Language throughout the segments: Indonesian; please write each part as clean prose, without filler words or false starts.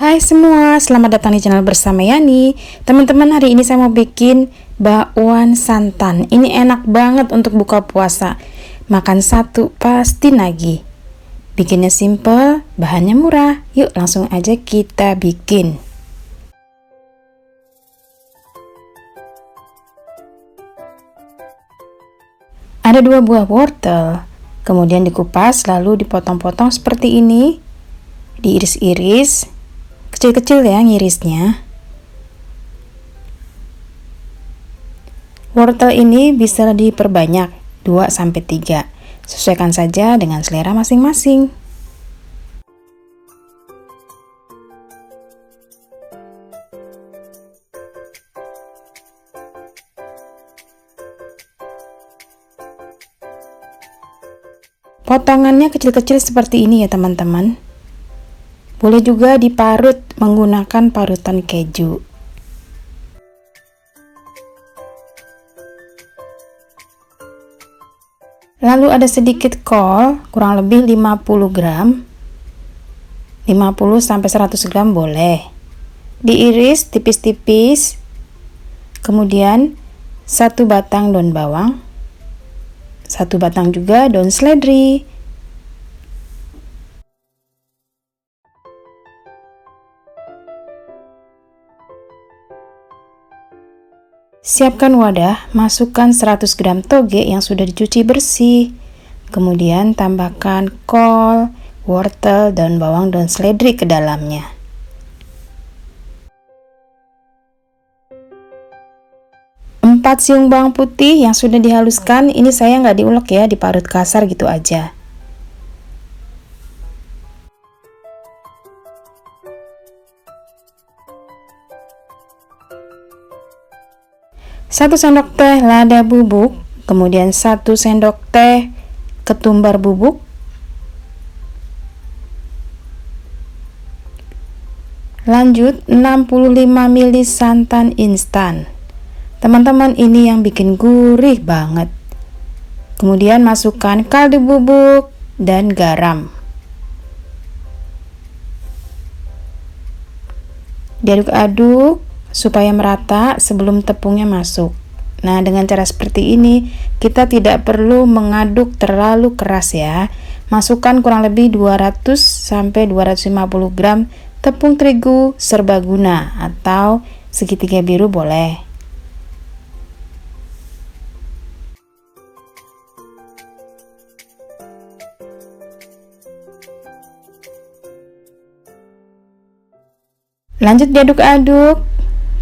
Hai semua, selamat datang di channel bersama Yani. Teman-teman, hari ini saya mau bikin bakwan santan. Ini enak banget untuk buka puasa. Makan satu pasti nagih. Bikinnya simple, bahannya murah. Yuk langsung aja kita bikin. Ada 2 buah wortel, kemudian dikupas lalu dipotong-potong seperti ini. Diiris-iris, kecil-kecil ya ngirisnya. Wortel ini bisa diperbanyak 2-3, sesuaikan saja dengan selera masing-masing. Potongannya kecil-kecil seperti ini ya teman-teman. Boleh juga diparut menggunakan parutan keju. Lalu ada sedikit kol, kurang lebih 50 gram. 50-100 gram boleh. Diiris tipis-tipis. Kemudian 1 batang daun bawang. 1 batang juga daun seledri. Siapkan wadah, masukkan 100 gram toge yang sudah dicuci bersih. Kemudian tambahkan kol, wortel, daun bawang, daun seledri ke dalamnya. Empat siung bawang putih yang sudah dihaluskan, ini saya nggak diulek ya, diparut kasar gitu aja. Satu sendok teh lada bubuk, kemudian 1 sendok teh ketumbar bubuk, lanjut 65 ml santan instan. Teman-teman, ini yang bikin gurih banget. Kemudian masukkan kaldu bubuk dan garam. Diaduk-aduk supaya merata sebelum tepungnya masuk. Nah, dengan cara seperti ini kita tidak perlu mengaduk terlalu keras ya. Masukkan kurang lebih 200-250 gram tepung terigu serbaguna atau segitiga biru boleh. Lanjut diaduk-aduk,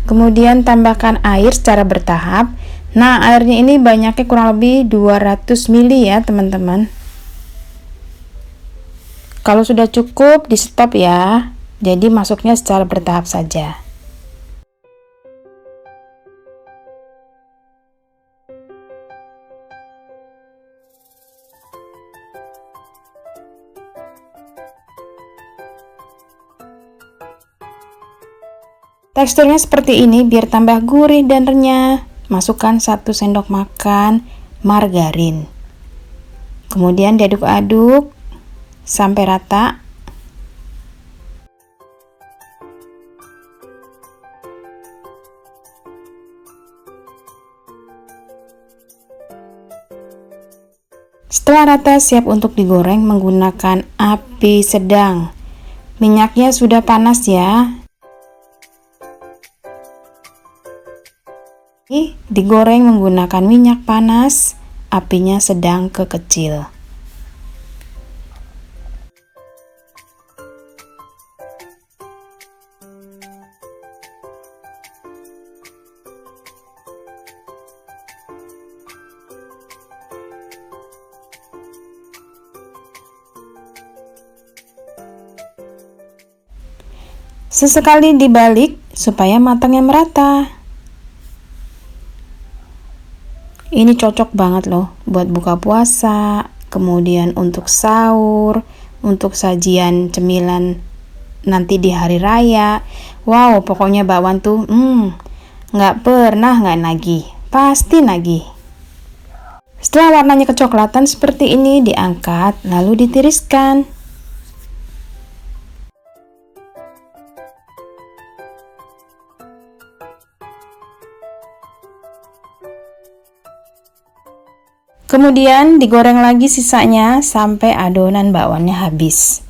kemudian tambahkan air secara bertahap. Nah, airnya ini banyaknya kurang lebih 200 ml ya teman-teman. Kalau sudah cukup di stop ya, jadi masuknya secara bertahap saja. Teksturnya seperti ini biar tambah gurih dan renyah. Masukkan 1 sendok makan margarin. Kemudian diaduk-aduk sampai rata. Setelah rata, siap untuk digoreng menggunakan api sedang. Minyaknya sudah panas ya. Digoreng menggunakan minyak panas, apinya sedang ke kecil. Sesekali dibalik supaya matangnya merata. Ini cocok banget loh buat buka puasa, kemudian untuk sahur, untuk sajian cemilan nanti di hari raya. Wow, pokoknya bakwan tuh nggak pernah nggak nagih, pasti nagih. Setelah warnanya kecoklatan seperti ini, diangkat lalu ditiriskan. Kemudian digoreng lagi sisanya sampai adonan bakwannya habis.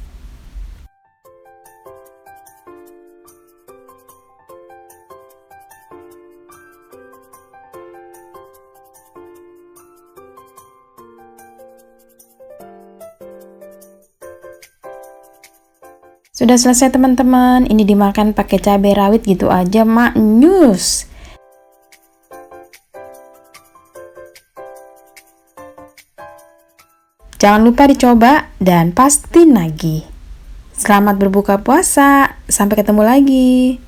Sudah selesai teman-teman, ini dimakan pakai cabai rawit gitu aja maknyus. Jangan lupa dicoba dan pasti nagih. Selamat berbuka puasa, sampai ketemu lagi.